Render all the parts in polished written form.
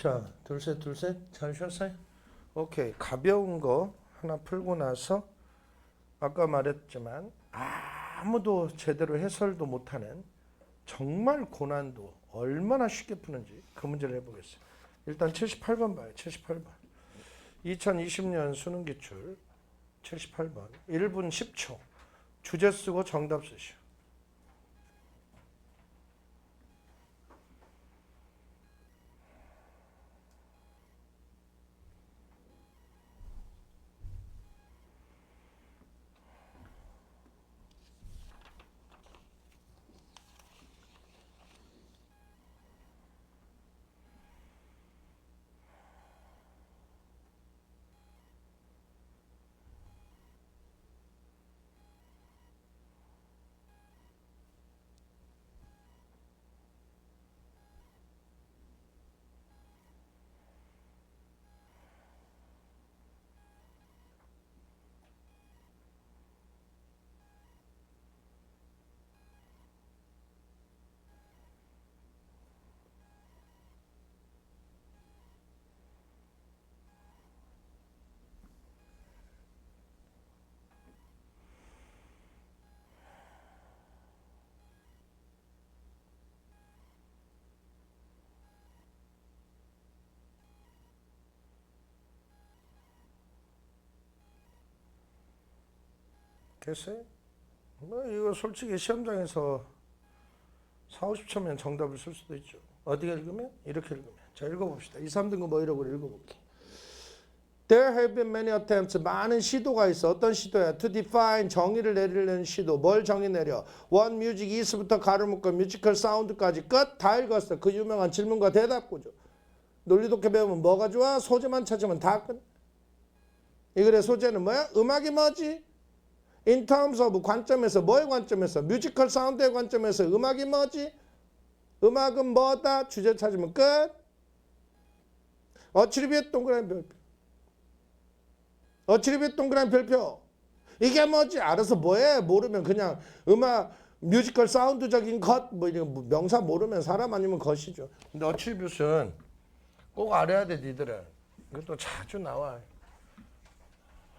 자, 둘, 셋. 잘 쉬었어요? 오케이. 가벼운 거 하나 풀고 나서 아까 말했지만 아무도 제대로 해설도 못하는 정말 고난도 얼마나 쉽게 푸는지 그 문제를 해보겠어요. 일단 78번 봐요. 78번. 2020년 수능 기출 78번. 1분 10초. 주제 쓰고 정답 쓰시오. 됐어요? 뭐 이거 솔직히 시험장에서 4, 50초면 정답을 쓸 수도 있죠. 어떻게 읽으면? 이렇게 읽으면. 자, 읽어봅시다. 2, 3등급 뭐 이러고 읽어볼게. There have been many attempts. 많은 시도가 있어. 어떤 시도야? To define, 정의를 내리려는 시도. 뭘 정의 내려? One music is부터 가로 묶어 뮤지컬 사운드까지 끝 다 읽었어. 그 유명한 질문과 대답 구조. 논리독해 배우면 뭐가 좋아? 소재만 찾으면 다 끝. 이 글의 소재는 뭐야? 음악이 뭐지? In terms of 관점에서 뭐의 관점에서? 뮤지컬 사운드의 관점에서 음악이 뭐지? 음악은 뭐다? 주제 찾으면 끝. 어치리비의 동그라미 별표. 어치리비의 동그라미 별표. 이게 뭐지? 알아서 뭐해? 모르면 그냥 음악 뮤지컬 사운드적인 것 뭐 이런 명사 모르면 사람 아니면 것이죠. 근데 어치리비는 꼭 알아야 돼 니들은. 이것도 자주 나와.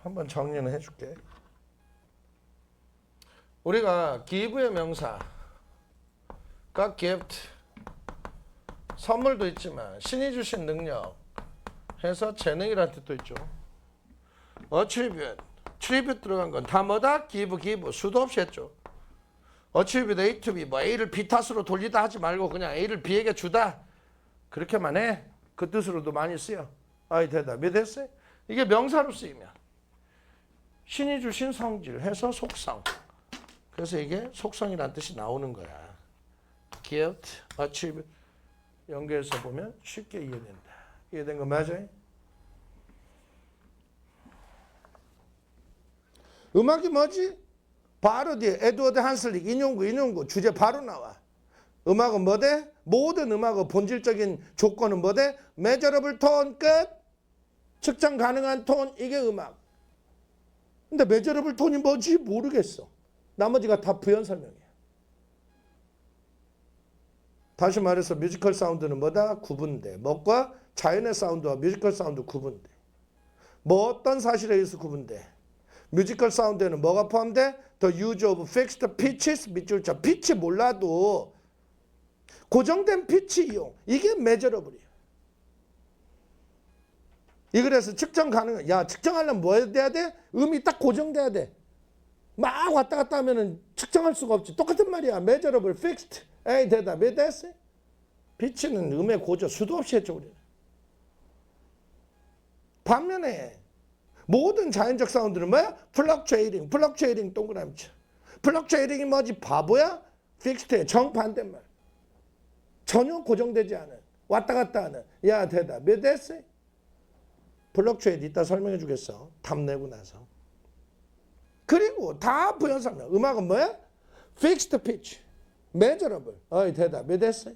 한번 정리는 해줄게. 우리가 give의 명사, God gift, 선물도 있지만 신이 주신 능력 해서 재능이라는 뜻도 있죠. attribute, tribute 들어간 건 다 뭐다? give, 수도 없이 했죠. attribute A to B, 뭐 A를 B 탓으로 돌리다 하지 말고 그냥 A를 B에게 주다. 그렇게만 해. 그 뜻으로도 많이 쓰여. 아이 대답이 됐어요? 이게 명사로 쓰이면 신이 주신 성질 해서 속성. 그래서 이게 속성이라는 뜻이 나오는 거야. gift, attribute 연결해서 보면 쉽게 이해된다. 이해된 거 맞아요? 음악이 뭐지? 바로 뒤에 에드워드 한슬릭 인용구 주제 바로 나와. 음악은 뭐대? 모든 음악의 본질적인 조건은 뭐대? measurable tone 끝. 측정 가능한 톤 이게 음악. 근데 measurable tone이 뭐지? 모르겠어. 나머지가 다 부연 설명이야. 다시 말해서 뮤지컬 사운드는 뭐다? 구분돼. 뭐과 자연의 사운드와 뮤지컬 사운드 구분돼. 뭐 어떤 사실에 의해서 구분돼? 뮤지컬 사운드에는 뭐가 포함돼? The use of fixed pitches, 밑줄자. 피치 몰라도 고정된 피치 이용. 이게 measurable이야. 이 그래서 측정 가능해. 야, 측정하려면 뭐 해야 돼? 음이 딱 고정돼야 돼. 막 왔다 갔다 하면은 측정할 수가 없지. 똑같은 말이야. measurable, fixed. 에이, 대답이 됐어요? 피치는 음의 고조 수도 없이 했죠, 우리는. 반면에 모든 자연적 사운드는 뭐야? fluctuating 동그라미 쳐. fluctuating이 뭐지? 바보야? fixed의 정반대말. 전혀 고정되지 않은, 왔다 갔다 하는. 야, 대답이 됐어요? fluctuate 이따 설명해 주겠어. 답 내고 나서. 그리고 다 부연 설명. 음악은 뭐야? Fixed pitch, measurable. 어이 대답이 됐어요.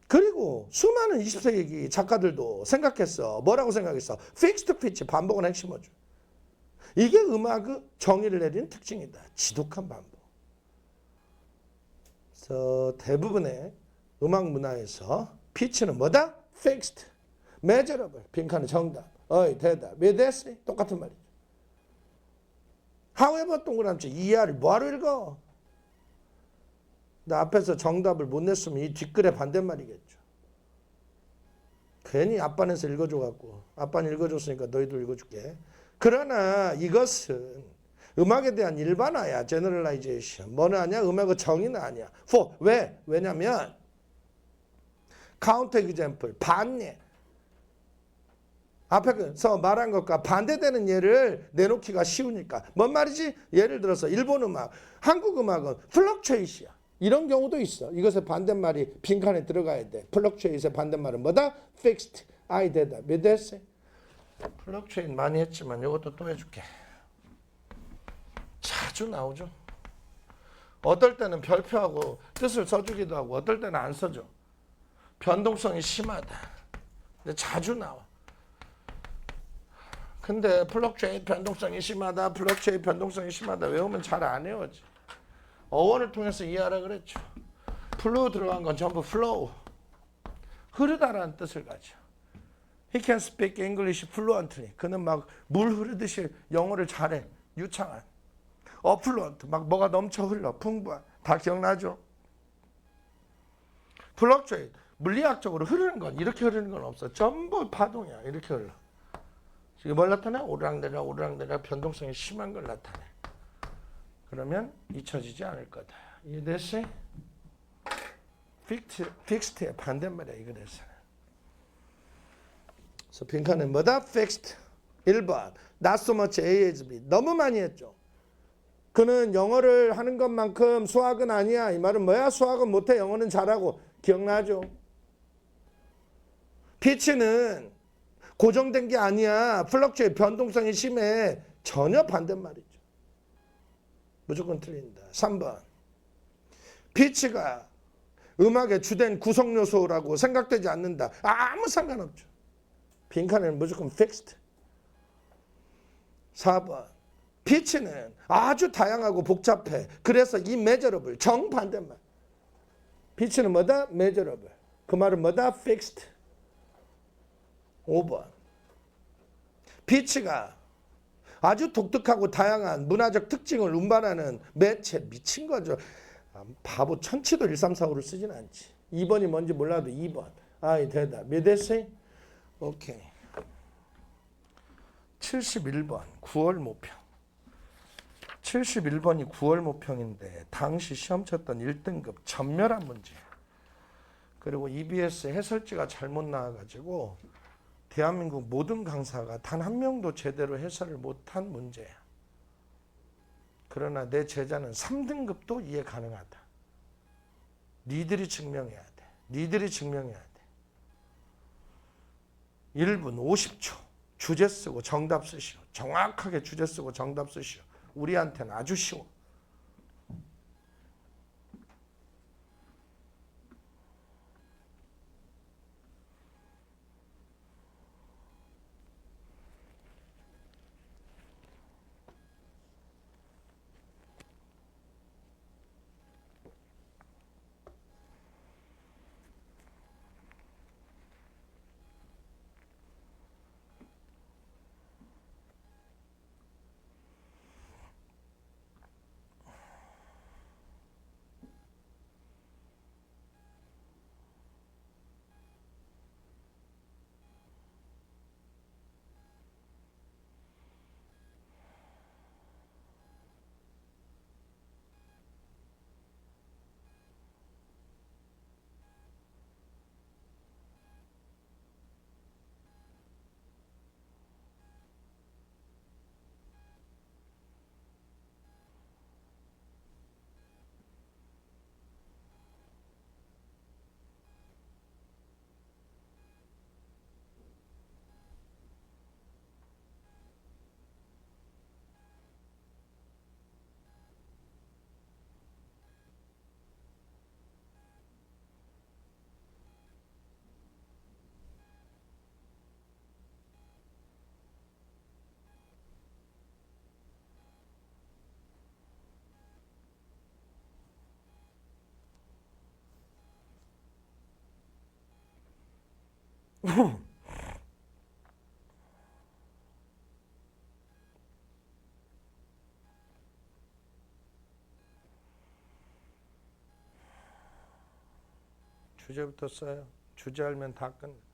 그리고 수많은 20세기 작가들도 생각했어. 뭐라고 생각했어? Fixed pitch, 반복은 핵심어죠. 이게 음악의 정의를 내리는 특징이다. 지독한 반복. 그래서 대부분의 음악 문화에서 피치는 뭐다? fixed. measurable. 빈칸은 정답. 어이 대답. 왜 됐어? 똑같은 말이죠. however 동그라미 ER을 뭐하러 읽어? 나 앞에서 정답을 못 냈으면 이 뒷글의 반대말이겠죠. 괜히 아빠는서 읽어줘갖고 아빠는 읽어줬으니까 너희도 읽어줄게. 그러나 이것은 음악에 대한 일반화야. 제너럴라이제이션. 뭐는 아니야? 음악의 정의는 아니야. for. 왜? 왜냐면 카운터 example. 반예. 앞에서 말한 것과 반대되는 예를 내놓기가 쉬우니까. 뭔 말이지? 예를 들어서 일본 음악, 한국 음악은 플럭츄에이트야. 이런 경우도 있어. 이것의 반대말이 빈칸에 들어가야 돼. 플럭츄에이트의 반대말은 뭐다? fixed. 아이 대답. 몇 됐어? 플럭츄에이트 많이 했지만 이것도 또 해줄게. 자주 나오죠. 어떨 때는 별표하고 뜻을 써주기도 하고 어떨 때는 안 써줘. 변동성이 심하다. 근데 자주 나와. 근데 플럭츄에이트 변동성이 심하다. 플럭츄에이트 변동성이 심하다. 외우면 잘 안 외워지. 어원을 통해서 이해하라 그랬죠. 플루 들어간 건 전부 flow. 흐르다라는 뜻을 가져. He can speak English fluently. 그는 막 물 흐르듯이 영어를 잘해. 유창한. affluent. 막 뭐가 넘쳐 흘러. 풍부한. 다 기억나죠? fluctuate. 물리학적으로 흐르는 건 이렇게 흐르는 건 없어. 전부 파동이야. 이렇게 흘러. 지금 뭘 나타내? 오르락내리락 오르락내리락 변동성이 심한 걸 나타내. 그러면 잊혀지지 않을 거다. 이해됐어? fixed의 반대말이야. 이거 됐어. 그래서 빈칸은 뭐다? fixed. 1번. not so much A as B. 너무 많이 했죠. 그는 영어를 하는 것만큼 수학은 아니야. 이 말은 뭐야? 수학은 못해. 영어는 잘하고. 기억나죠? 피치는 고정된 게 아니야. 플럭츄의 변동성이 심해. 전혀 반대말이죠. 무조건 틀린다. 3번. 피치가 음악의 주된 구성 요소라고 생각되지 않는다. 아무 상관없죠. 빈칸에는 무조건 fixed. 4번. 피치는 아주 다양하고 복잡해. 그래서 이 measurable 정반대말. 피치는 뭐다? measurable. 그 말은 뭐다? fixed. 5번. 피치가 아주 독특하고 다양한 문화적 특징을 운반하는 매체. 미친 거죠. 바보 천치도 1345를 쓰진 않지. 2번이 뭔지 몰라도 2번. 아이 대답. 몇 됐어요? 오케이. 71번 9월 모평. 71번이 9월 모평인데 당시 시험 쳤던 1등급 전멸한 문제. 그리고 EBS 해설지가 잘못 나와가지고 대한민국 모든 강사가 단 한 명도 제대로 해설을 못한 문제야. 그러나 내 제자는 3등급도 이해 가능하다. 니들이 증명해야 돼. 니들이 증명해야 돼. 1분 50초 주제 쓰고 정답 쓰시오. 정확하게 주제 쓰고 정답 쓰시오. 우리한테는 아주 쉬워. 주제부터 써요. 주제 알면 다 끝나.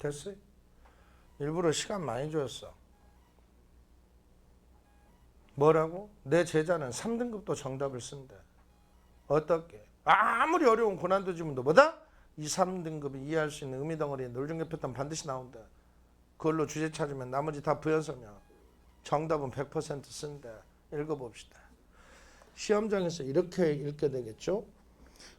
됐어요? 일부러 시간 많이 줬어. 뭐라고? 내 제자는 3등급도 정답을 쓴다. 어떻게? 아무리 어려운 고난도 지문도 뭐다? 이 3등급이 이해할 수 있는 의미덩어리에 놀중계 패턴 반드시 나온다. 그걸로 주제 찾으면 나머지 다 부연서며 정답은 100% 쓴다. 읽어봅시다. 시험장에서 이렇게 읽게 되겠죠?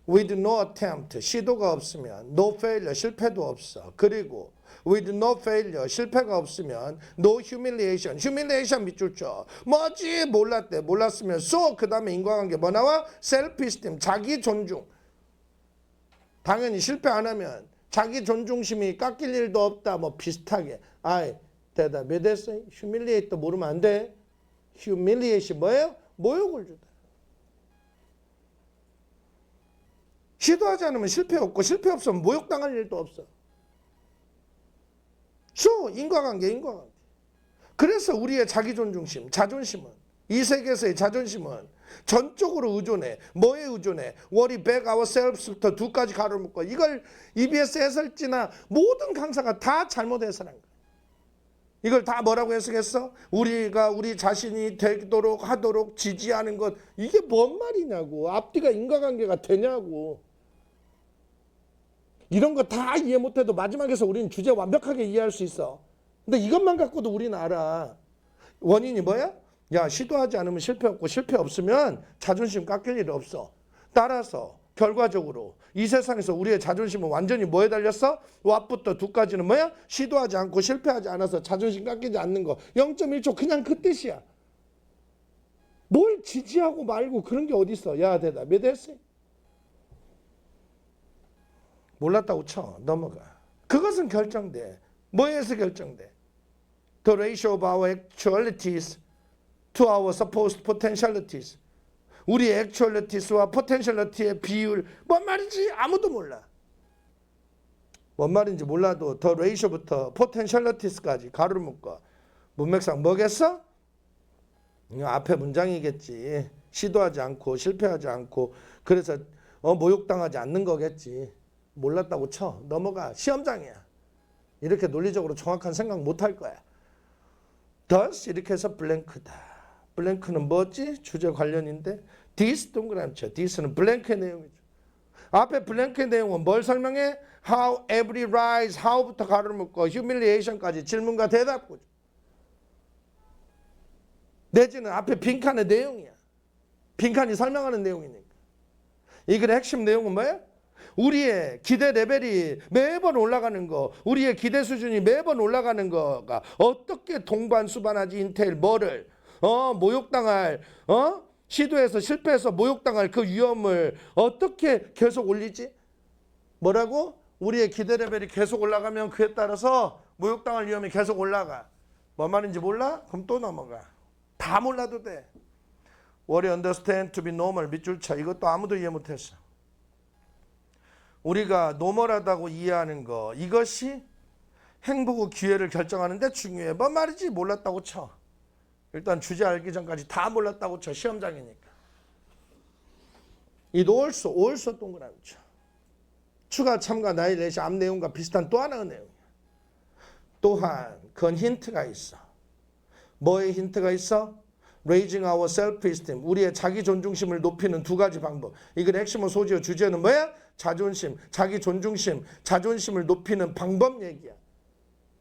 With no attempt, 시도가 없으면 no failure, 실패도 없어. 그리고 with no failure, 실패가 없으면 no humiliation, humiliation 밑줄 쳐. 뭐지? 몰랐대. 몰랐으면 so, 그 다음에 인과관계 뭐 나와? self-esteem, 자기 존중. 당연히 실패 안 하면 자기 존중심이 깎일 일도 없다. 뭐 비슷하게. 아이, 대답이 됐어요. humiliate도 모르면 안 돼. humiliation 뭐예요? 모욕을 주다. 시도하지 않으면 실패 없고 실패 없으면 모욕당할 일도 없어. So, 인과관계. 그래서 우리의 자기존중심, 자존심은 이 세계에서의 자존심은 전적으로 의존해. 뭐에 의존해? worry back ourselves부터 두 가지 가로 묶어. 이걸 EBS 해설지나 모든 강사가 다 잘못 해설한 거야. 이걸 다 뭐라고 해석했어? 우리가 우리 자신이 되도록 하도록 지지하는 것. 이게 뭔 말이냐고. 앞뒤가 인과관계가 되냐고. 이런 거 다 이해 못해도 마지막에서 우리는 주제 완벽하게 이해할 수 있어. 근데 이것만 갖고도 우리는 알아. 원인이 뭐야? 야, 시도하지 않으면 실패 없고 실패 없으면 자존심 깎일 일 없어. 따라서 결과적으로 이 세상에서 우리의 자존심은 완전히 뭐에 달렸어? 왓부터 두까지는 뭐야? 시도하지 않고 실패하지 않아서 자존심 깎이지 않는 거. 0.1초 그냥 그 뜻이야. 뭘 지지하고 말고 그런 게 어딨어. 야, 대답이 됐어? 몰랐다고 쳐. 넘어가. 그것은 결정돼. 뭐에서 결정돼? The ratio of our actualities to our supposed potentialities. 우리의 actualities와 potentiality의 비율. 뭔 말인지 아무도 몰라. 뭔 말인지 몰라도 the ratio부터 potentialities까지 가로를 묶어. 문맥상 뭐겠어? 앞에 문장이겠지. 시도하지 않고 실패하지 않고 그래서 모욕당하지 않는 거겠지. 몰랐다고 쳐. 넘어가. 시험장이야. 이렇게 논리적으로 정확한 생각 못할 거야. thus 이렇게 해서 블랭크다. 블랭크는 뭐지? 주제 관련인데 this 동그라미 쳐. this는 블랭크의 내용이죠. 앞에 블랭크의 내용은 뭘 설명해? how every rise, how부터 가로를 묶고 humiliation까지 질문과 대답구죠. 내지는 앞에 빈칸의 내용이야. 빈칸이 설명하는 내용이니까. 이 글의 핵심 내용은 뭐야? 우리의 기대 레벨이 매번 올라가는 거, 우리의 기대 수준이 매번 올라가는 거가 어떻게 동반수반하지 인텔 뭐를 모욕당할 시도해서 실패해서 모욕당할 그 위험을 어떻게 계속 올리지? 뭐라고? 우리의 기대 레벨이 계속 올라가면 그에 따라서 모욕당할 위험이 계속 올라가. 뭔 말인지 몰라? 그럼 또 넘어가. 다 몰라도 돼. What you understand to be normal 밑줄 쳐. 이것도 아무도 이해 못했어. 우리가 노멀하다고 이해하는 거, 이것이 행복의 기회를 결정하는데 중요해. 뭔 말인지 몰랐다고 쳐. 일단 주제 알기 전까지 다 몰랐다고 쳐. 시험장이니까. 이 also 동그라미 쳐. 추가, 참가, 나의 레시 앞 내용과 비슷한 또 하나의 내용이야. 또한 그건 힌트가 있어. 뭐의 힌트가 있어? Raising our self-esteem. 우리의 자기 존중심을 높이는 두 가지 방법. 이건 핵심어 소지어 주제는 뭐야? 자존심, 자기 존중심, 자존심을 높이는 방법 얘기야.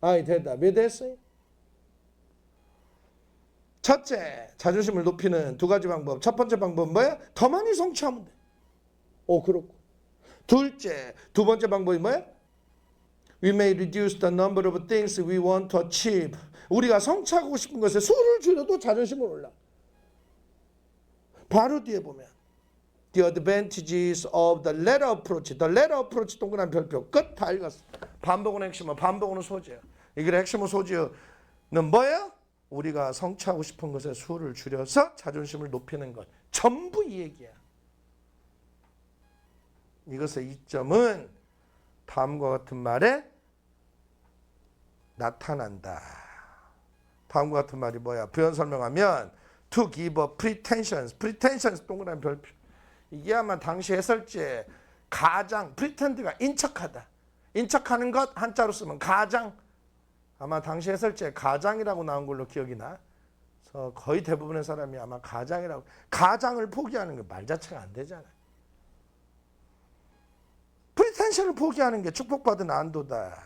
아이 대답이 됐어요? 첫째, 자존심을 높이는 두 가지 방법. 첫 번째 방법은 뭐야? 더 많이 성취하면 돼. 그렇고. 둘째, 두 번째 방법이 뭐야? We may reduce the number of things we want to achieve. 우리가 성취하고 싶은 것에 수를 줄여도 자존심은 올라. 바로 뒤에 보면 The advantages of the latter approach. The latter approach 동그란 별표 끝 다 읽었어. 반복은 핵심어, 반복은 소지어. 이게 핵심어 소지어는 뭐야? 우리가 성취하고 싶은 것에 수를 줄여서 자존심을 높이는 것. 전부 이 얘기야. 이것의 이점은 다음과 같은 말에 나타난다. 다음과 같은 말이 뭐야? 부연 설명하면 to give a pretensions. pretensions 동그란 별표. 이게 아마 당시 해설지에 가장 pretend가 인척하다. 인척하는 것 한자로 쓰면 가장. 아마 당시 해설지에 가장이라고 나온 걸로 기억이 나. 그래서 거의 대부분의 사람이 아마 가장이라고. 가장을 포기하는 게 말 자체가 안 되잖아. 프리텐션을 포기하는 게 축복받은 안도다.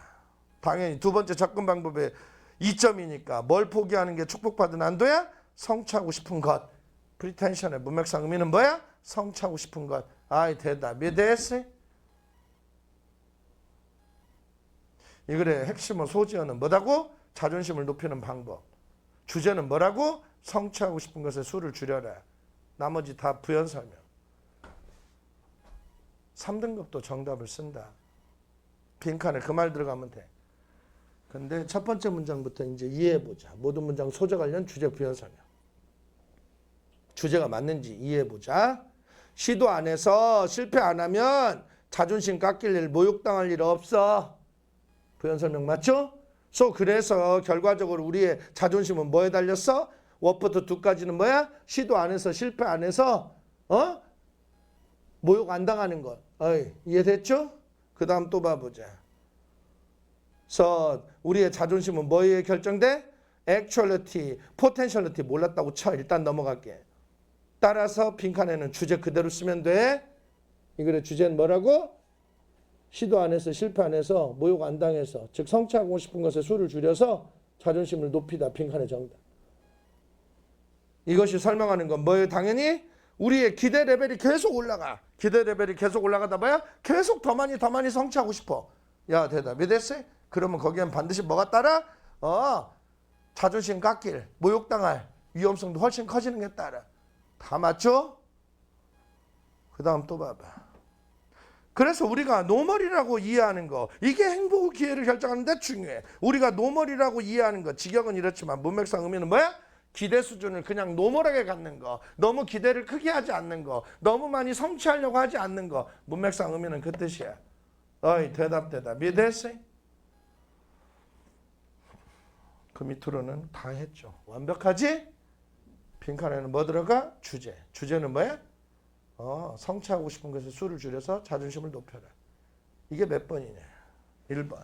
당연히 두 번째 접근 방법의 이점이니까 뭘 포기하는 게 축복받은 안도야? 성취하고 싶은 것. 프리텐션의 문맥상 의미는 뭐야? 성취하고 싶은 것. 아이 대답이 됐어? 이거의 핵심은 소지어는 뭐라고? 자존심을 높이는 방법. 주제는 뭐라고? 성취하고 싶은 것의 수를 줄여라. 나머지 다 부연 설명. 3등급도 정답을 쓴다. 빈칸에 그 말 들어가면 돼. 근데 첫 번째 문장부터 이제 이해해보자. 모든 문장 소재 관련 주제 부연 설명. 주제가 맞는지 이해해보자. 시도 안 해서 실패 안 하면 자존심 깎일 일, 모욕당할 일 없어. 부연 설명 맞죠? 그래서 결과적으로 우리의 자존심은 뭐에 달렸어? 1부터 2까지는 뭐야? 시도 안 해서 실패 안 해서 모욕 안 당하는 것. 이해됐죠? 그 다음 또 봐보자. 우리의 자존심은 뭐에 결정돼? actuality, potentiality 몰랐다고 쳐. 일단 넘어갈게. 따라서 빈칸에는 주제 그대로 쓰면 돼. 이 글의 주제는 뭐라고? 시도 안 해서 실패 안 해서 모욕 안 당해서 즉 성취하고 싶은 것에 수를 줄여서 자존심을 높이다. 빈칸의 정답. 이것이 설명하는 건 뭐예요? 당연히 우리의 기대 레벨이 계속 올라가. 기대 레벨이 계속 올라가다 봐야 계속 더 많이 성취하고 싶어. 야 대답이 됐어요? 그러면 거기엔 반드시 뭐가 따라? 자존심 깎일, 모욕당할 위험성도 훨씬 커지는 게 따라. 다 맞죠? 그 다음 또 봐봐. 그래서 우리가 노멀이라고 이해하는 거, 이게 행복의 기회를 결정하는 데 중요해. 우리가 노멀이라고 이해하는 거, 직역은 이렇지만 문맥상 의미는 뭐야? 기대 수준을 그냥 노멀하게 갖는 거, 너무 기대를 크게 하지 않는 거, 너무 많이 성취하려고 하지 않는 거. 문맥상 의미는 그 뜻이야. 대답. 이해됐어요? 그 밑으로는 다 했죠. 완벽하지? 빈칸에는 뭐 들어가? 주제. 주제는 뭐야? 성취하고 싶은 것에 수를 줄여서 자존심을 높여라. 이게 몇 번이냐? 1번.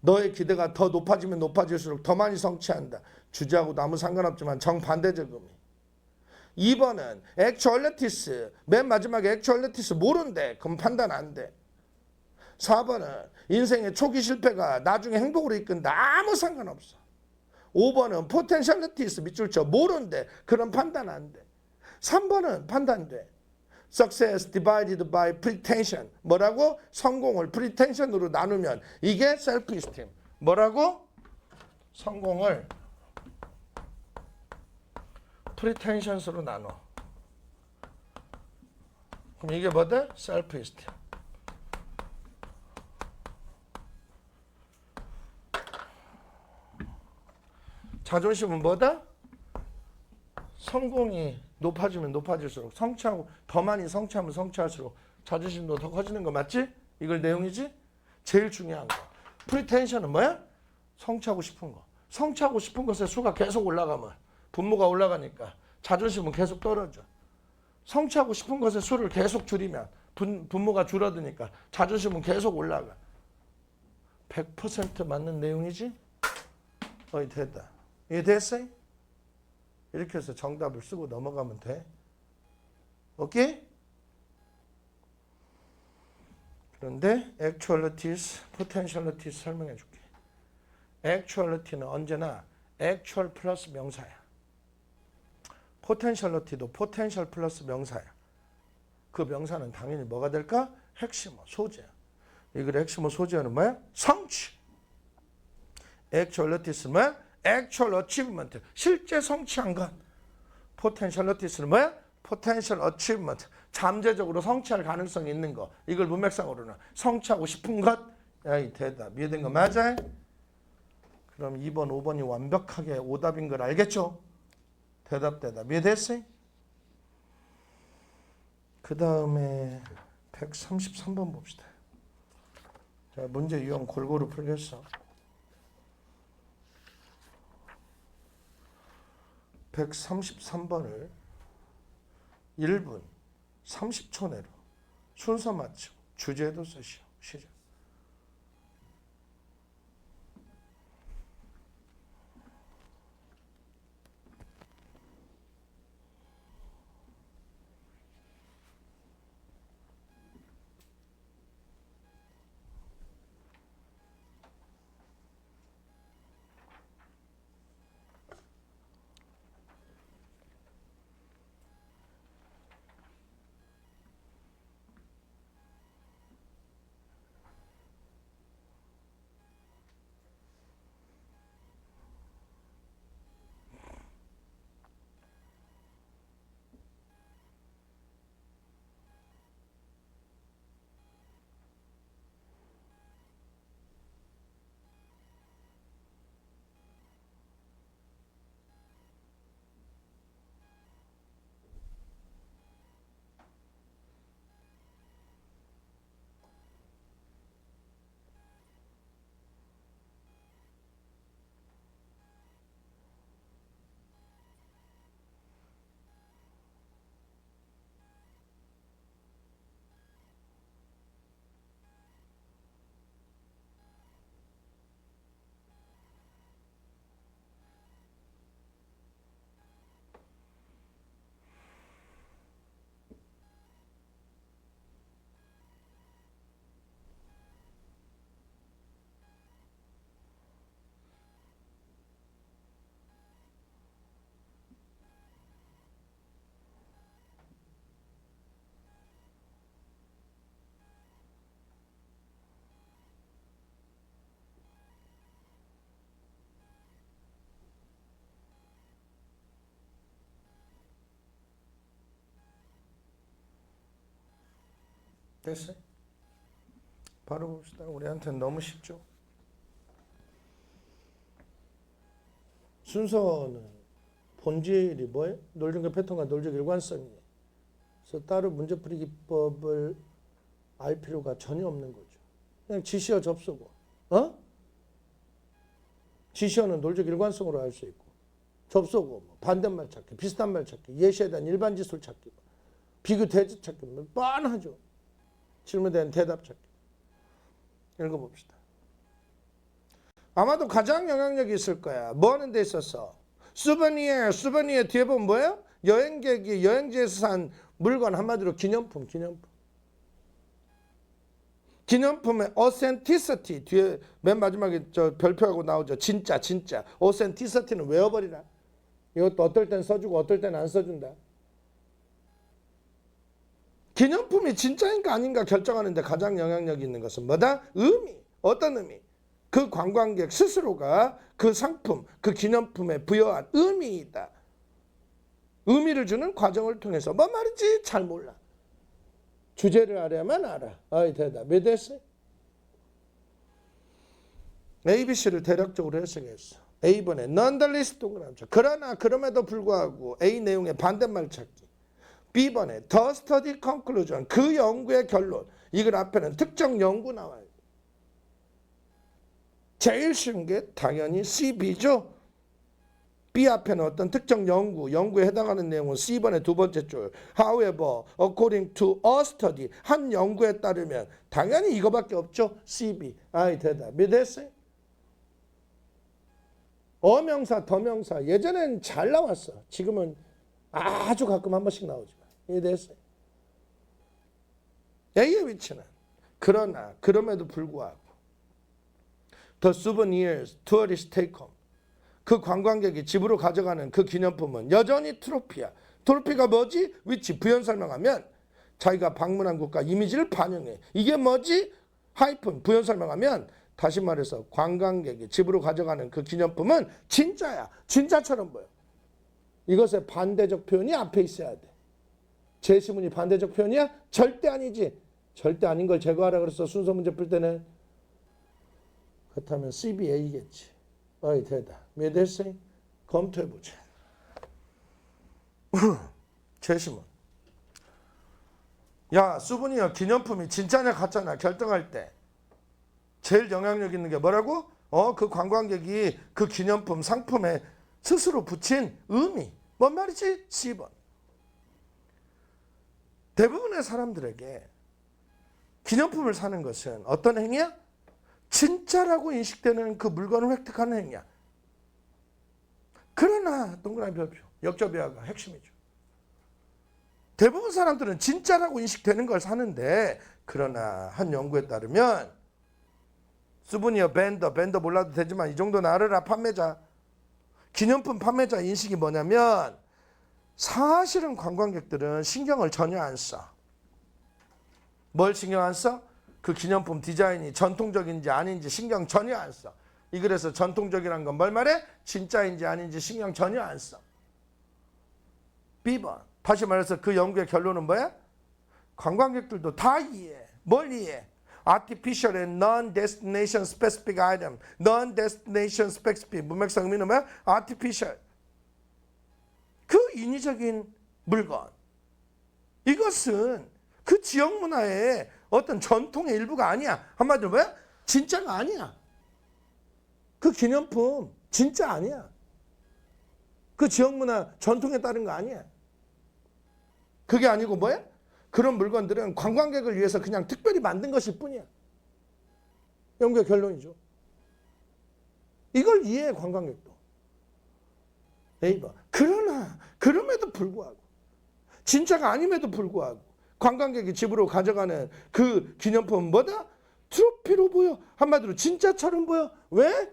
너의 기대가 더 높아지면 높아질수록 더 많이 성취한다. 주제하고도 아무 상관없지만 정반대적 의미. 2번은 actualities. 맨 마지막에 actualities 모른대. 그럼 판단 안 돼. 4번은 인생의 초기 실패가 나중에 행복으로 이끈다. 아무 상관없어. 5번은 potentialities 밑줄 쳐. 모른대. 그럼 판단 안 돼. 3번은 판단돼. Success divided by pretension. 뭐라고? 성공을 pretension으로 나누면 이게 self-esteem. 뭐라고? 성공을 pretentions로 나눠. 그럼 이게 뭐다? self-esteem. 자존심은 뭐다? 성공이 높아지면 높아질수록 성취하고 더 많이 성취하면 성취할수록 자존심도 더 커지는 거 맞지? 이걸 내용이지? 제일 중요한 거. 프리텐션은 뭐야? 성취하고 싶은 거. 성취하고 싶은 것의 수가 계속 올라가면 분모가 올라가니까 자존심은 계속 떨어져. 성취하고 싶은 것의 수를 계속 줄이면 분모가 줄어드니까 자존심은 계속 올라가. 100% 맞는 내용이지? 어이 됐다. 이해됐어요? 이렇게 해서 정답을 쓰고 넘어가면 돼. 오케이? 그런데 actualities, potentialities 설명해 줄게. actuality는 언제나 actual 플러스 명사야. potentiality도 potential 플러스 명사야. 그 명사는 당연히 뭐가 될까? 핵심어, 소재야. 이걸 핵심어 소재는 뭐야? 성취. actualities는 뭐야? actual achievement, 실제 성취한 것. potentialities는 뭐야? potential achievement, 잠재적으로 성취할 가능성이 있는 거. 이걸 문맥상으로는 성취하고 싶은 것. 야, 대답. 이해된 거 맞아? 그럼 2번, 5번이 완벽하게 오답인 걸 알겠죠? 대답. 이해됐어요? 그 다음에 133번 봅시다. 자, 문제 유형 골고루 풀겠어. 133번을 1분 30초 내로 순서 맞추고 주제도 쓰시오. 시작. 됐어요? 바로 봅시다. 우리한테는 너무 쉽죠? 순서는 본질이 뭐예요? 논리적 패턴과 논리적 일관성이에요. 그래서 따로 문제풀이 기법을 알 필요가 전혀 없는 거죠. 그냥 지시어 접수고, 지시어는 논리적 일관성으로 알 수 있고, 접수고, 뭐 반대말 찾기, 비슷한 말 찾기, 예시에 대한 일반 지술 찾기, 비교 대지 찾기, 뭐 뻔하죠. 질문에 대한 대답 찾기. 읽어봅시다. 아마도 가장 영향력이 있을 거야. 뭐 하는 데 있었어? 수베니에 뒤에 보면 뭐예요? 여행객이 여행지에서 산 물건, 한마디로 기념품. 기념품의 authenticity, 뒤에 맨 마지막에 저 별표하고 나오죠. 진짜. authenticity는 외워버리라. 이것도 어떨 땐 써주고 어떨 땐 안 써준다. 기념품이 진짜인가 아닌가 결정하는데 가장 영향력이 있는 것은 뭐다? 의미. 어떤 의미? 그 관광객 스스로가 그 상품, 그 기념품에 부여한 의미이다. 의미를 주는 과정을 통해서 뭐 말인지 잘 몰라. 주제를 알아야만 알아. 아이 대답. 이해됐어요? ABC를 대략적으로 해석했어. A번에 nonetheless 동그라미. 그러나 그럼에도 불구하고 A 내용의 반대말 찾기. B번에 the study conclusion. 그 연구의 결론. 이걸 앞에는 특정 연구 나와요. 제일 쉬운 게 당연히 C, B죠. B 앞에는 어떤 특정 연구에 해당하는 내용은 C번의 두 번째 줄. However, according to a study. 한 연구에 따르면 당연히 이거밖에 없죠. C, B. 아이 대답이 됐어요. 어명사, 더명사. 예전엔 잘 나왔어. 지금은 아주 가끔 한 번씩 나오지만. 이해됐어요? A의 위치는 그러나 그럼에도 불구하고 The souvenirs tourists take home. 그 관광객이 집으로 가져가는 그 기념품은 여전히 트로피야. 트로피가 뭐지? 위치 부연 설명하면 자기가 방문한 국가 이미지를 반영해. 이게 뭐지? 하이픈 부연 설명하면 다시 말해서 관광객이 집으로 가져가는 그 기념품은 진짜야. 진짜처럼 보여. 이것의 반대적 표현이 앞에 있어야 돼. 제시문이 반대적 표현이야? 절대 아니지. 절대 아닌 걸 제거하라 그랬어. 순서 문제 풀 때는. 그렇다면 CBA겠지. 어이 대답. 이해됐어요? 검토해보자. 제시문. 야, 수분이야 기념품이 진짜냐 가짜냐 결정할 때 제일 영향력 있는 게 뭐라고? 그 관광객이 그 기념품 상품에 스스로 붙인 의미. 뭔 말이지? C번. 대부분의 사람들에게 기념품을 사는 것은 어떤 행위야? 진짜라고 인식되는 그 물건을 획득하는 행위야. 그러나 동그라미 별표, 역접이야가 핵심이죠. 대부분 사람들은 진짜라고 인식되는 걸 사는데 그러나 한 연구에 따르면 수분이어 밴더 몰라도 되지만 이 정도는 알아라. 판매자. 기념품 판매자 인식이 뭐냐면 사실은 관광객들은 신경을 전혀 안 써. 뭘 신경 안 써? 그 기념품 디자인이 전통적인지 아닌지 신경 전혀 안 써. 이 글에서 전통적이란 건 뭘 말해? 진짜인지 아닌지 신경 전혀 안 써. B번. 다시 말해서 그 연구의 결론은 뭐야? 관광객들도 다 이해해. 뭘 이해해? Artificial and non-destination specific item. Non-destination specific. 문맥상 의미는 뭐야? Artificial. 그 인위적인 물건. 이것은 그 지역 문화의 어떤 전통의 일부가 아니야. 한마디로 뭐야? 진짜가 아니야. 그 기념품 진짜 아니야. 그 지역 문화 전통에 따른 거 아니야. 그게 아니고 뭐야? 그런 물건들은 관광객을 위해서 그냥 특별히 만든 것일 뿐이야. 연구의 결론이죠. 이걸 이해해 관광객도. A번. 그러나 그럼에도 불구하고 진짜가 아님에도 불구하고 관광객이 집으로 가져가는 그 기념품은 뭐다? 트로피로 보여. 한마디로 진짜처럼 보여. 왜?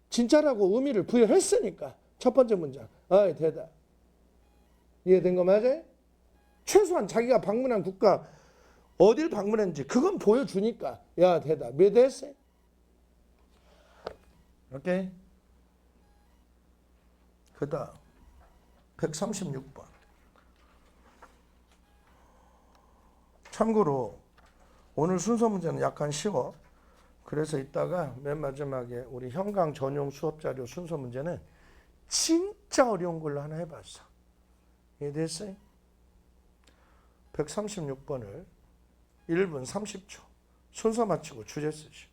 진짜라고 의미를 부여했으니까. 첫 번째 문장. 대답. 이해된 거 맞아요? 최소한 자기가 방문한 국가 어딜 방문했는지 그건 보여주니까. 야, 대답. 이해됐어요? 오케이. 그 다음 136번. 참고로 오늘 순서 문제는 약간 쉬워. 그래서 이따가 맨 마지막에 우리 현강 전용 수업 자료 순서 문제는 진짜 어려운 걸로 하나 해봤어. 이해됐어요? 136번을 1분 30초 순서 마치고 주제 쓰시.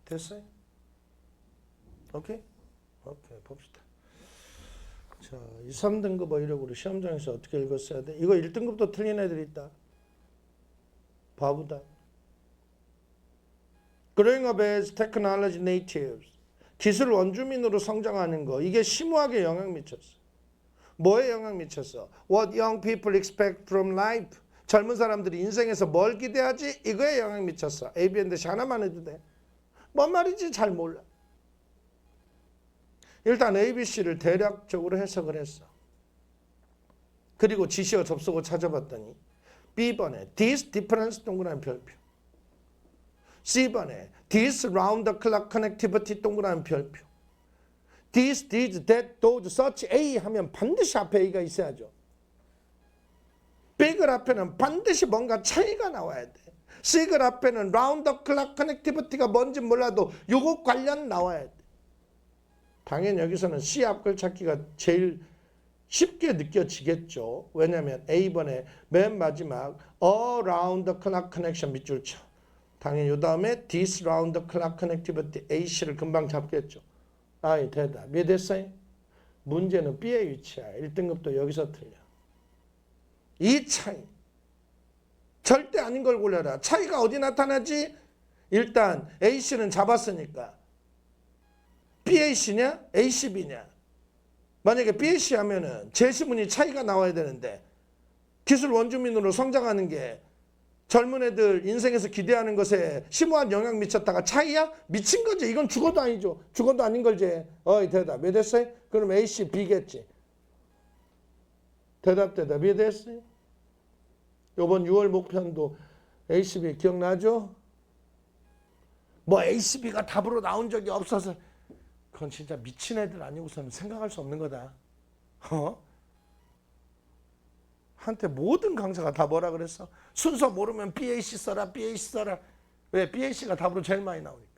됐어요? 오케이? 오케이, 봅시다. 자, 2, 3등급 어휘력으로 시험장에서 어떻게 읽었어야 돼? 이거 1등급도 틀린 애들이 있다. 바보다. Growing up as technology natives. 기술 원주민으로 성장하는 거. 이게 심오하게 영향 미쳤어. 뭐에 영향 미쳤어? What young people expect from life. 젊은 사람들이 인생에서 뭘 기대하지? 이거에 영향 미쳤어. ABN대시 하나만 해도 돼. 뭔 말인지 잘 몰라. 일단 ABC를 대략적으로 해석을 했어. 그리고 지시어 접속어 찾아봤더니 B번에 this difference 동그라미 별표, C번에 this round the clock connectivity 동그라미 별표, this, these, that, those, such, A 하면 반드시 앞에 A가 있어야죠. B글 앞에는 반드시 뭔가 차이가 나와야 돼. C글 앞에는 round the clock connectivity가 뭔지 몰라도 요거 관련 나와야 돼. 당연히 여기서는 C 앞글 찾기가 제일 쉽게 느껴지겠죠. 왜냐하면 A번에 맨 마지막 around the clock connection 밑줄 쳐. 당연히 요 다음에 this round the clock connectivity AC를 금방 잡겠죠. 아이 대답. 이해됐어요? 문제는 B의 위치야. 1등급도 여기서 틀려. 이 차이. 절대 아닌 걸 골라라. 차이가 어디 나타나지? 일단 AC는 잡았으니까. BAC냐? ACB냐? 만약에 BAC 하면은 제시문이 차이가 나와야 되는데 기술 원주민으로 성장하는 게 젊은 애들 인생에서 기대하는 것에 심오한 영향 미쳤다가 차이야? 미친 거지. 이건 죽어도 아니죠. 죽어도 아닌 걸지. 어이 대답. 이해됐어요? 그럼 AC, B겠지. 대답. 이해됐어요? 요번 6월 목편도 ACB 기억나죠? 뭐 ACB가 답으로 나온 적이 없어서 그건 진짜 미친 애들 아니고서는 생각할 수 없는 거다. 한테 모든 강사가 다 뭐라 그랬어? 순서 모르면 BAC 써라, BAC 써라. 왜? BAC가 답으로 제일 많이 나오니까.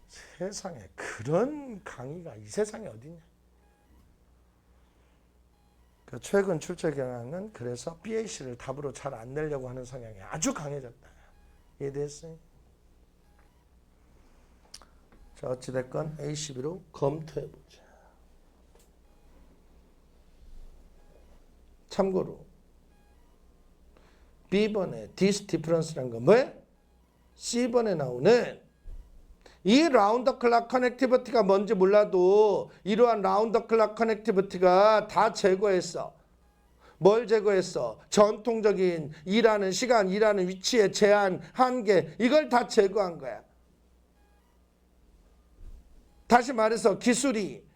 세상에 그런 강의가 이 세상에 어디냐? 그 최근 출제 경향은 그래서 BAC를 답으로 잘 안 내려고 하는 성향이 아주 강해졌다. 이해됐어요? 자, 어찌됐건 ACB로 검토해보자. 참고로 B번에 this difference란 건 뭐야? C번에 나오는 이 라운드 클락 커넥티비티가 뭔지 몰라도 이러한 라운드 클락 커넥티비티가 다 제거했어. 뭘 제거했어? 전통적인 일하는 시간, 일하는 위치의 제한, 한계 이걸 다 제거한 거야. 다시 말해서 기술이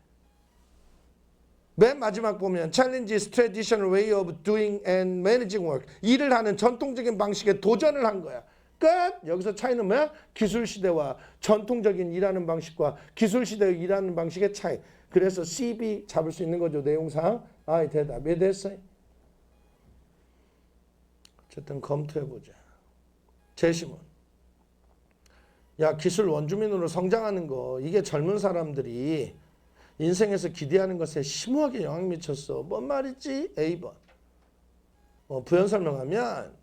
맨 마지막 보면 Challenge is traditional way of doing and managing work. 일을 하는 전통적인 방식에 도전을 한 거야. 끝! 여기서 차이는 뭐야? 기술 시대와 전통적인 일하는 방식과 기술 시대의 일하는 방식의 차이. 그래서 CB 잡을 수 있는 거죠. 내용상. 아이 대답. 이해됐어요? 어쨌든 검토해보자. 제시문. 야, 기술 원주민으로 성장하는 거 이게 젊은 사람들이 인생에서 기대하는 것에 심오하게 영향 미쳤어. 뭔 말이지? A번. 부연 설명하면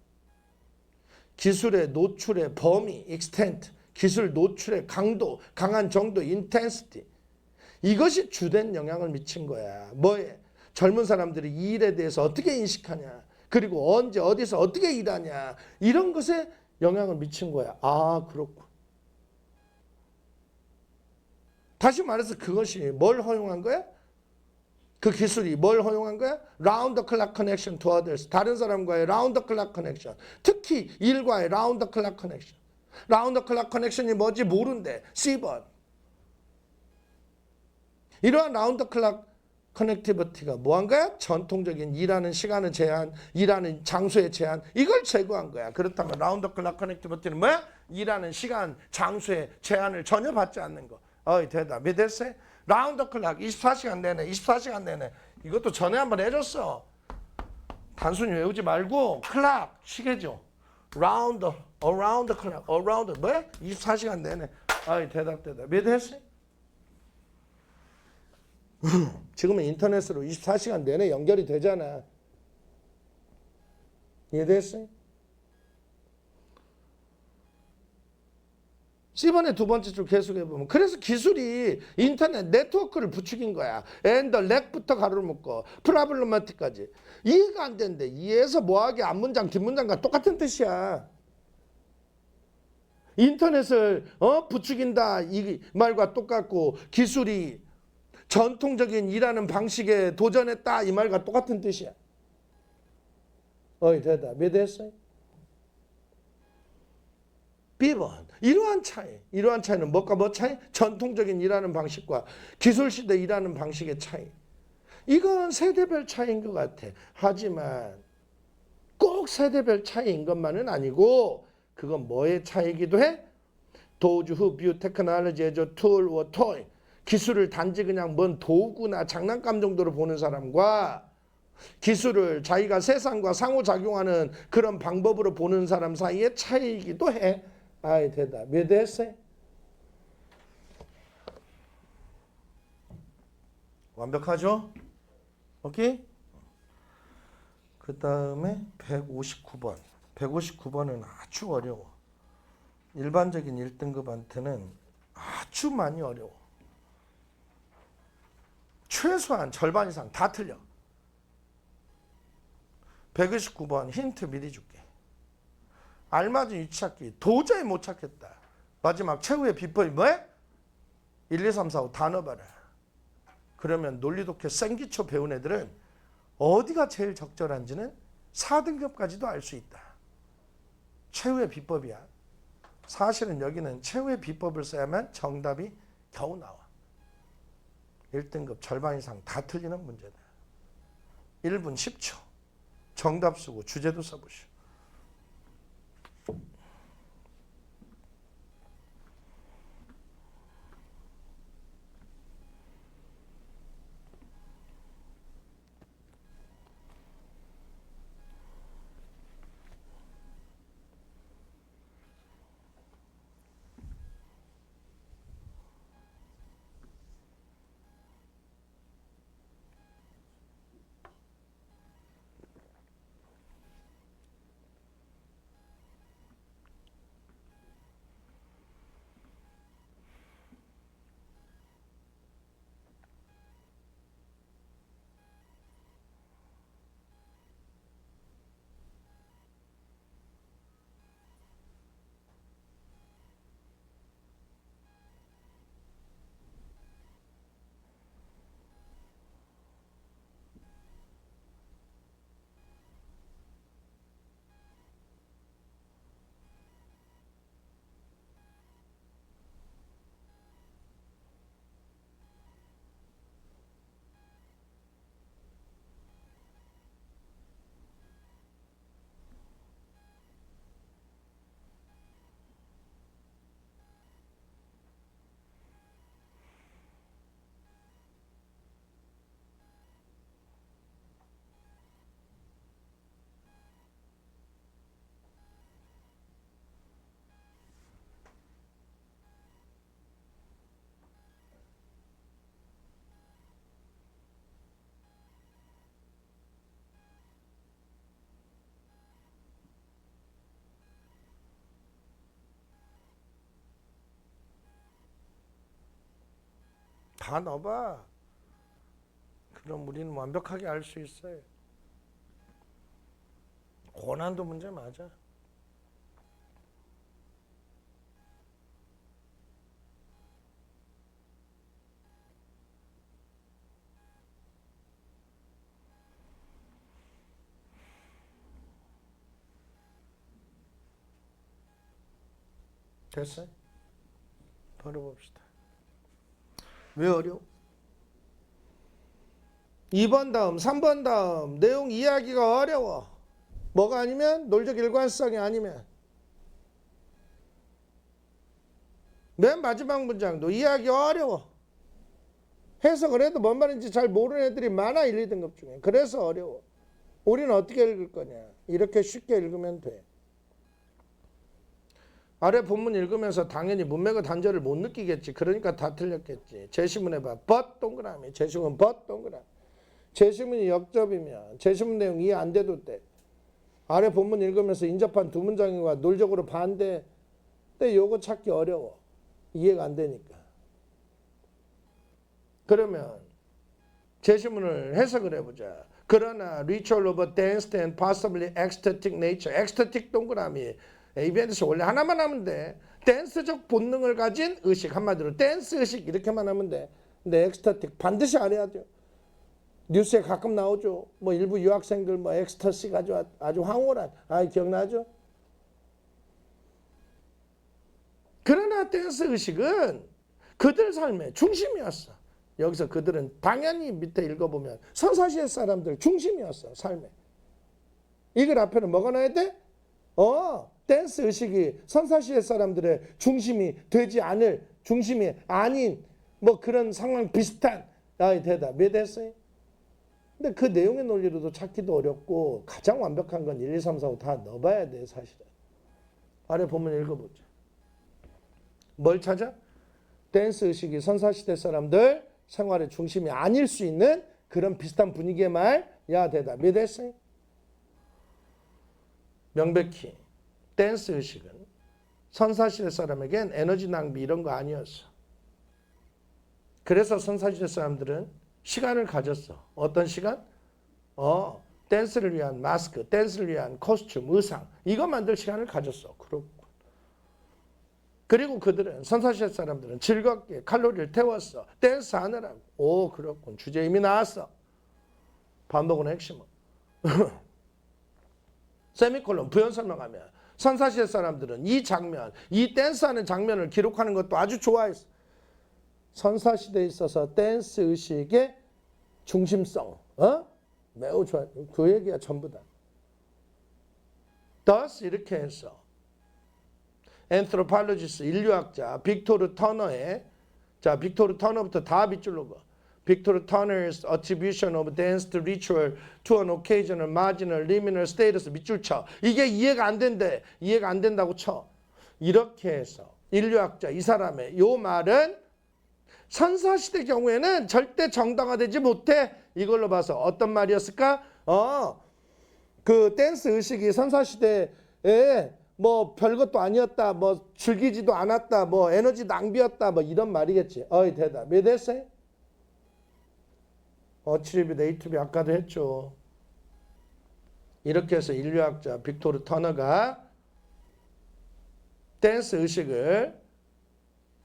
기술의 노출의 범위, extent, 기술 노출의 강도, 강한 정도, intensity. 이것이 주된 영향을 미친 거야. 뭐에? 젊은 사람들이 이 일에 대해서 어떻게 인식하냐. 그리고 언제, 어디서 어떻게 일하냐. 이런 것에 영향을 미친 거야. 아, 그렇군. 다시 말해서 그것이 뭘 허용한 거야? 그 기술이 뭘 허용한 거야? Round the clock connection to others. 다른 사람과의 round the clock connection. 특히 일과의 round the clock connection. round the clock connection이 뭐지 모른대. C번. 이러한 round the clock connectivity가 뭐한 거야? 전통적인 일하는 시간의 제한, 일하는 장소의 제한. 이걸 제거한 거야. 그렇다면 round the clock connectivity는 뭐야? 일하는 시간, 장소의 제한을 전혀 받지 않는 거. 어이 대답. 이해됐어요? 라운드 클락 24시간 내내 24시간 내내 이것도 전에 한번 해줬어. 단순히 외우지 말고 클락 시계죠. 라운드 어라운드 클락 어라운드 뭐야? 24시간 내내. 어이 대답. 이해됐어요? 지금은 인터넷으로 24시간 내내 연결이 되잖아. 이해됐어요? C번에 두 번째 줄 계속해보면 그래서 기술이 인터넷 네트워크를 부추긴 거야. and 렉부터 가로를 묶고 프라블로마틱까지. 이해가 안 되는데 이해해서 뭐하게 앞문장 뒷문장과 똑같은 뜻이야. 인터넷을 부추긴다 이 말과 똑같고 기술이 전통적인 일하는 방식에 도전했다 이 말과 똑같은 뜻이야. 어이 되다. 몇 됐어요? B번 이러한 차이는 뭐가 뭐 차이? 전통적인 일하는 방식과 기술시대 일하는 방식의 차이. 이건 세대별 차이인 것 같아. 하지만 꼭 세대별 차이인 것만은 아니고 그건 뭐의 차이기도 해? Those who view technology as a tool or toy. 기술을 단지 그냥 뭔 도구나 장난감 정도로 보는 사람과 기술을 자기가 세상과 상호작용하는 그런 방법으로 보는 사람 사이의 차이이기도 해. 아이 대답. 몇 대 했어요? 완벽하죠? 오케이? 그 다음에 159번. 159번은 아주 어려워. 일반적인 1등급한테는 아주 많이 어려워. 최소한 절반 이상 다 틀려. 129번 힌트 미리 줄게. 알맞은 위치 찾기 도저히 못 찾겠다. 마지막 최후의 비법이 뭐야? 1, 2, 3, 4, 5 다 넣어봐라. 그러면 논리독해 생기초 배운 애들은 어디가 제일 적절한지는 4등급까지도 알 수 있다. 최후의 비법이야. 사실은 여기는 최후의 비법을 써야만 정답이 겨우 나와. 1등급 절반 이상 다 틀리는 문제다. 1분 10초. 정답 쓰고 주제도 써보시오. 다 넣어봐. 그럼 우리는 완벽하게 알 수 있어요. 고난도 문제 맞아. 됐어요? 바로 봅시다. 왜 어려워? 2번 다음, 3번 다음 내용 이해하기가 어려워. 뭐가 아니면? 논리적 일관성이 아니면. 맨 마지막 문장도 이해하기 어려워. 해석을 해도 뭔 말인지 잘 모르는 애들이 많아. 1, 2등급 중에. 그래서 어려워. 우리는 어떻게 읽을 거냐. 이렇게 쉽게 읽으면 돼. 아래 본문 읽으면서 당연히 문맥의 단절을 못 느끼겠지. 그러니까 다 틀렸겠지. 제시문 해봐. but 동그라미. 제시문 but 동그라미. 제시문이 역접이면 제시문 내용 이해 안 돼도 돼. 아래 본문 읽으면서 인접한 두 문장과 논리적으로 반대. 근데 요거 찾기 어려워. 이해가 안 되니까. 그러면 제시문을 해석을 해보자. 그러나 ritual of dance and possibly ecstatic nature. ecstatic 동그라미. ABN에서 원래 하나만 하면 돼. 댄스적 본능을 가진 의식. 한마디로 댄스 의식 이렇게만 하면 돼. 근데 ecstatic 반드시 알아야 돼요. 뉴스에 가끔 나오죠. 뭐 일부 유학생들 뭐 엑스터시가 아주 황홀한. 기억나죠? 그러나 댄스 의식은 그들 삶의 중심이었어. 여기서 그들은 당연히 밑에 읽어보면 선사시대 사람들 중심이었어. 삶에. 이걸 앞에는 뭐가 나야 돼? 댄스 의식이 선사시대 사람들의 중심이 되지 않을, 중심이 아닌 뭐 그런 상황 비슷한 대답. 이해됐어요? 근데 그 내용의 논리로도 찾기도 어렵고 가장 완벽한 건 1, 2, 3, 4, 5 다 넣어봐야 돼 사실은. 아래 보면 읽어보자. 뭘 찾아? 댄스 의식이 선사시대 사람들 생활의 중심이 아닐 수 있는 그런 비슷한 분위기의 말. 대답. 이해됐어요? 명백히 댄스 의식은 선사시대 사람에겐 에너지 낭비 이런 거 아니었어. 그래서 선사시대 사람들은 시간을 가졌어. 어떤 시간? 댄스를 위한 마스크, 댄스를 위한 코스튬, 의상 이거 만들 시간을 가졌어. 그리고 그들은 선사시대 사람들은 즐겁게 칼로리를 태웠어. 댄스 하느라고. 그렇군. 주제 이미 나왔어. 반복은 핵심은. 세미콜론 부연 설명하면 선사시대 사람들은 이 장면, 이 댄스하는 장면을 기록하는 것도 아주 좋아했어. 선사시대에 있어서 댄스 의식의 중심성, 매우 좋아. 그 얘기가 전부다. Thus 이렇게 해서 anthropologist 인류학자 빅토르 터너의 빅토르 터너부터 다 밑줄로 가. 빅토르 터너's attribution of dance to ritual to an occasional marginal liminal status 밑줄 쳐. 이게 이해가 안 된대. 이해가 안 된다고 쳐. 이렇게 해서 인류학자 이 사람의 요 말은 선사시대 경우에는 절대 정당화되지 못해. 이걸로 봐서 어떤 말이었을까? 그 댄스 의식이 선사시대에 뭐 별것도 아니었다. 뭐 즐기지도 않았다. 뭐 에너지 낭비였다. 뭐 이런 말이겠지. 대답. 왜 됐어요? 어치리비 네이티비 아까도 했죠. 이렇게 해서 인류학자 빅토르 터너가 댄스 의식을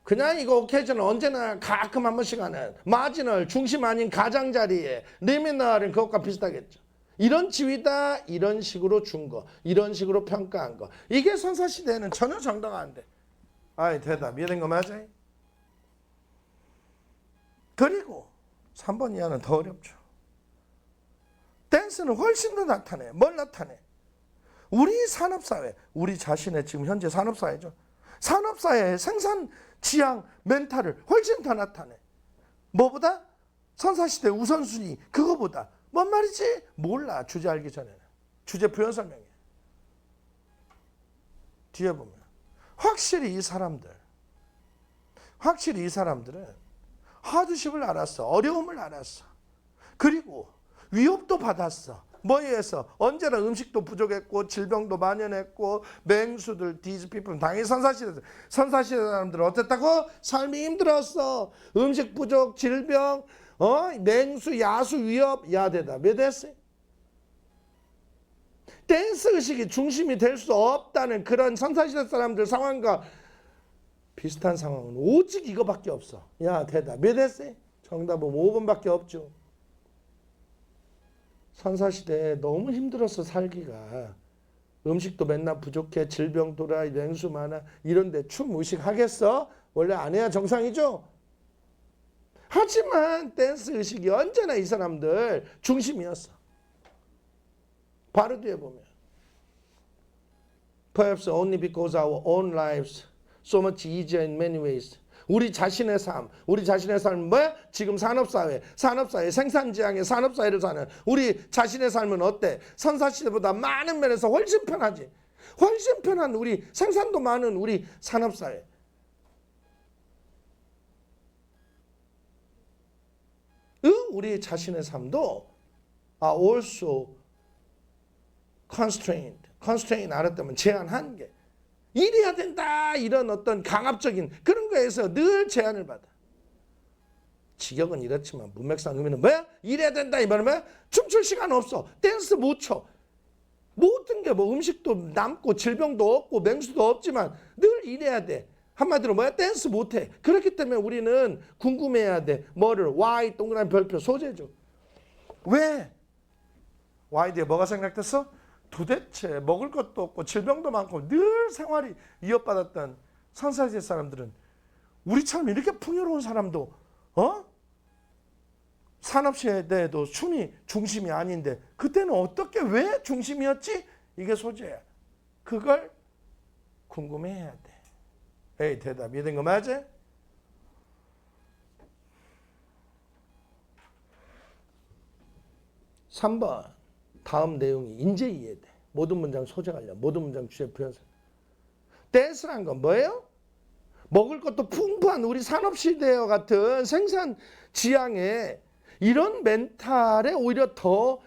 그냥 이거 오케이저는 언제나 가끔 한 번씩 하는 마지널 중심 아닌 가장자리에 리미널은 그것과 비슷하겠죠. 이런 지위다 이런 식으로 준 거 이런 식으로 평가한 거 이게 선사시대에는 전혀 정당화 안 돼. 대답 이해된 거 맞아요? 그리고 3번 이하는 더 어렵죠. 댄스는 훨씬 더 나타내. 뭘 나타내? 우리 산업사회 우리 자신의 지금 현재 산업사회죠. 산업사회의 생산 지향, 멘탈을 훨씬 더 나타내. 뭐보다? 선사시대 우선순위 그거보다. 뭔 말이지? 몰라. 주제 알기 전에는. 주제 부연 설명해. 뒤에 보면 확실히 이 사람들은 하드십을 알았어. 어려움을 알았어. 그리고 위협도 받았어. 뭐에 의해서? 언제나 음식도 부족했고 질병도 만연했고 맹수들, these people 당연히 선사시대 사람들은 어땠다고? 삶이 힘들었어. 음식 부족, 질병, 맹수, 야수, 위협. 대답. 왜 됐어요? 댄스 의식이 중심이 될 수 없다는 그런 선사시대 사람들 상황과 비슷한 상황은 오직 이거밖에 없어. 대답. 왜 됐어요? 정답은 5번밖에 없죠. 선사시대에 너무 힘들었어 살기가. 음식도 맨날 부족해. 질병 돌아. 냉수 많아. 이런데 춤 의식 하겠어? 원래 안 해야 정상이죠? 하지만 댄스 의식이 언제나 이 사람들 중심이었어. 바로 뒤에 보면 Perhaps only because our own lives so much easier in many ways. 우리 자신의 삶은 뭐야? 지금 산업사회, 생산지향의 산업사회를 사는 우리 자신의 삶은 어때? 선사시대보다 많은 면에서 훨씬 편하지. 훨씬 편한 우리 생산도 많은 우리 산업사회. 우리 자신의 삶도 are also constrained 알았다면 제한한 게. 이래야 된다 이런 어떤 강압적인 그런 거에서 늘 제한을 받아. 직역은 이렇지만 문맥상 의미는 뭐야? 이래야 된다 이 말은 뭐야? 춤출 시간 없어. 댄스 못 춰. 모든 게 뭐 음식도 남고 질병도 없고 맹수도 없지만 늘 이래야 돼. 한마디로 뭐야? 댄스 못해. 그렇기 때문에 우리는 궁금해야 돼. 뭐를? Y 동그라미 별표 소재죠. 왜? Y 뒤에 뭐가 생략됐어? 도대체 먹을 것도 없고 질병도 많고 늘 생활이 위협받았던 선사시대 사람들은 우리처럼 이렇게 풍요로운 사람도 산업시대에도 춤이 중심이 아닌데 그때는 어떻게 왜 중심이었지? 이게 소재야. 그걸 궁금해해야 돼. 에이 대답 이해된 거 맞아? (3번) 다음 내용이 인재 이해돼. 모든 문장 소재 관련, 모든 문장 주제 부연사. 댄스란 건 뭐예요? 먹을 것도 풍부한 우리 산업시대와 같은 생산 지향에 이런 멘탈에 오히려 더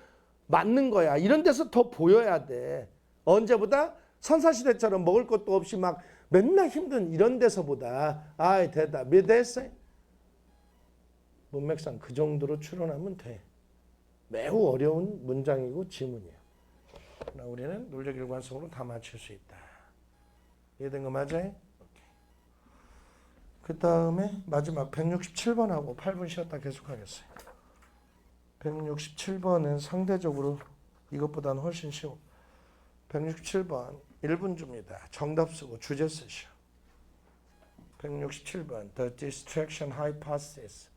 맞는 거야. 이런 데서 더 보여야 돼. 언제보다 선사시대처럼 먹을 것도 없이 막 맨날 힘든 이런 데서보다. 아이 대답 몇 됐어요? 문맥상 그 정도로 추론하면 돼. 매우 어려운 문장이고 지문이야. 우리는 논리적 일관성으로 다 맞출 수 있다. 이해된 거 맞아요? 그 다음에 마지막 167번하고 8분 쉬었다 계속하겠어요. 167번은 상대적으로 이것보다는 훨씬 쉬워. 167번 1분 줍니다. 정답 쓰고 주제 쓰시오. 167번 The Distraction Hypothesis.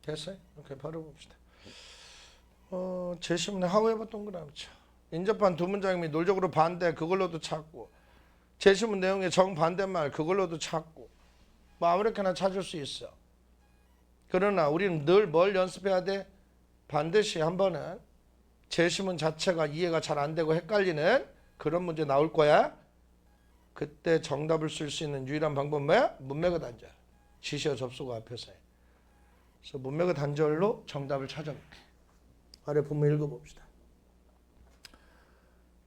됐어요? 오케이, 바로 봅시다. 제시문에 however 동그라미 쳐. 인접한 두 문장 및 논리적으로 반대 그걸로도 찾고 제시문 내용의 정반대말 그걸로도 찾고 뭐 아무렇게나 찾을 수 있어. 그러나 우리는 늘 뭘 연습해야 돼? 반드시 한 번은 제시문 자체가 이해가 잘 안 되고 헷갈리는 그런 문제 나올 거야. 그때 정답을 쓸 수 있는 유일한 방법은 뭐야? 문맥의 단절. 지시어 접속어 앞에서 해. 그래서 문맥의 단절로 정답을 찾아볼게. 아래 본문 읽어봅시다.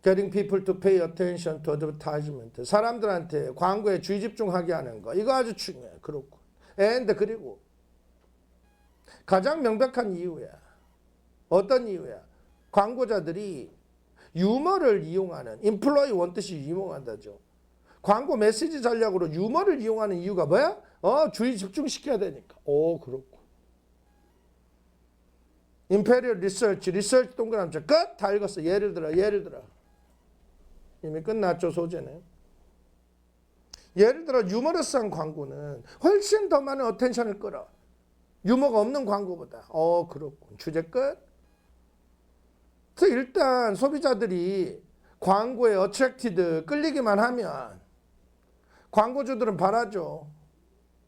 Getting people to pay attention to advertisement. 사람들한테 광고에 주의 집중하게 하는 거. 이거 아주 중요해. 그렇고. And 그리고 가장 명백한 이유야. 어떤 이유야? 광고자들이 유머를 이용하는 인플로이 원뜻이 유용한다죠. 광고 메시지 전략으로 유머를 이용하는 이유가 뭐야? 주의 집중시켜야 되니까. 오, 그렇고. 임페리얼 리서치 동그라미 끝! 다 읽었어. 예를 들어. 이미 끝났죠, 소재는. 예를 들어 유머러스한 광고는 훨씬 더 많은 어텐션을 끌어. 유머가 없는 광고보다. 그렇군. 주제 끝. 그래서 일단 소비자들이 광고에 어트랙티드 끌리기만 하면 광고주들은 바라죠.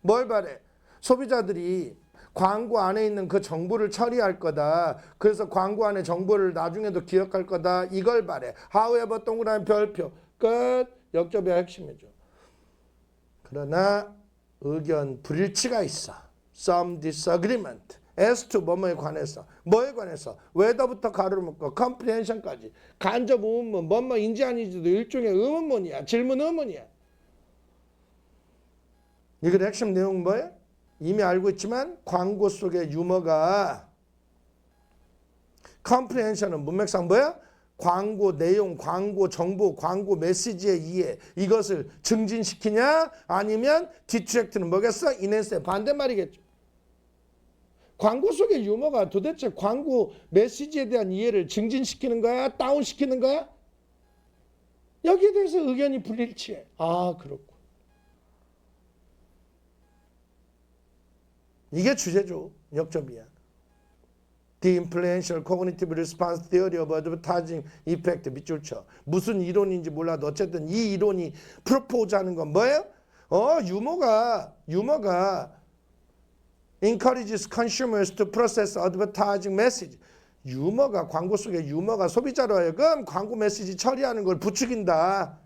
뭘 바래? 소비자들이 광고 안에 있는 그 정보를 처리할 거다. 그래서 광고 안에 정보를 나중에도 기억할 거다. 이걸 바래. however 동그라미 별표. 끝. 역접의 핵심이죠. 그러나 의견 불일치가 있어. Some disagreement. as to 뭐뭐에 관해서. 뭐에 관해서. whether부터 가로를 묶고 comprehension까지. 간접 의문문. 뭐뭐인지 아닌지도 일종의 의문문이야. 질문 의문이야. 이건 핵심 내용은 뭐예요? 이미 알고 있지만 광고 속의 유머가 comprehension은 문맥상 뭐야? 광고 내용, 광고 정보, 광고 메시지의 이해 이것을 증진시키냐? 아니면 디트랙트는 뭐겠어? 인핸스의 반대말이겠죠. 광고 속의 유머가 도대체 광고 메시지에 대한 이해를 증진시키는 거야? 다운시키는 거야? 여기에 대해서 의견이 불일치해. 아, 그렇고. 이게 주제죠. 역접이야. The influential cognitive response theory of advertising effect. 밑줄 쳐. 무슨 이론인지 몰라도 어쨌든 이 이론이 프로포즈하는 건 뭐예요? 유머가 encourages consumers to process advertising message. 유머가 광고 속의 유머가 소비자로 하여금 광고 메시지 처리하는 걸 부추긴다.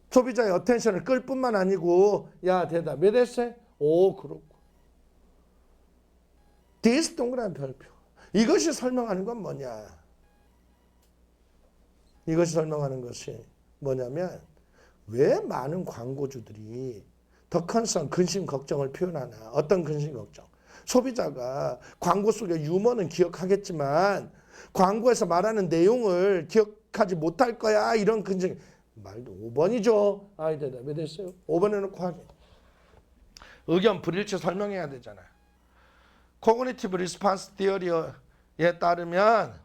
소비자의 어텐션을 끌 뿐만 아니고 야 대답 왜 됐어요? 오 그렇고. this 동그라미 별표. 이것이 설명하는 건 뭐냐? 이것이 설명하는 것이 뭐냐면 왜 많은 광고주들이 더 컨선, 근심, 걱정을 표현하나? 어떤 근심, 걱정? 소비자가 광고 속의 유머는 기억하겠지만 광고에서 말하는 내용을 기억하지 못할 거야. 이런 근심. 말도 5번이죠. 아이 대답 왜 됐어요? 5번 해놓고 하게. 의견 불일치 설명해야 되잖아. 코그니티브 리스폰스 티어리에 따르면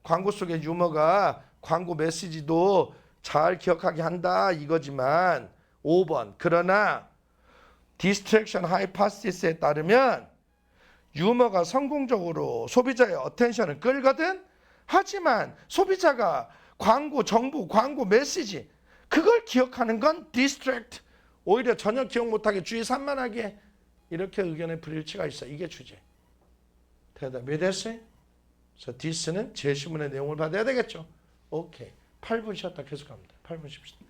광고 속의 유머가 광고 메시지도 잘 기억하게 한다 이거지만 5번 그러나 디스트랙션 하이파시스에 따르면 유머가 성공적으로 소비자의 어텐션을 끌거든. 하지만 소비자가 광고 정보, 광고 메시지 그걸 기억하는 건 디스트랙트. 오히려 전혀 기억 못하게 주의 산만하게 이렇게 의견의 불일치가 있어. 이게 주제. 대답 왜 됐어요? 그래서 디스는 제시문의 내용을 받아야 되겠죠. 오케이. 8분 쉬었다 계속 갑니다. 8분 쉽시다.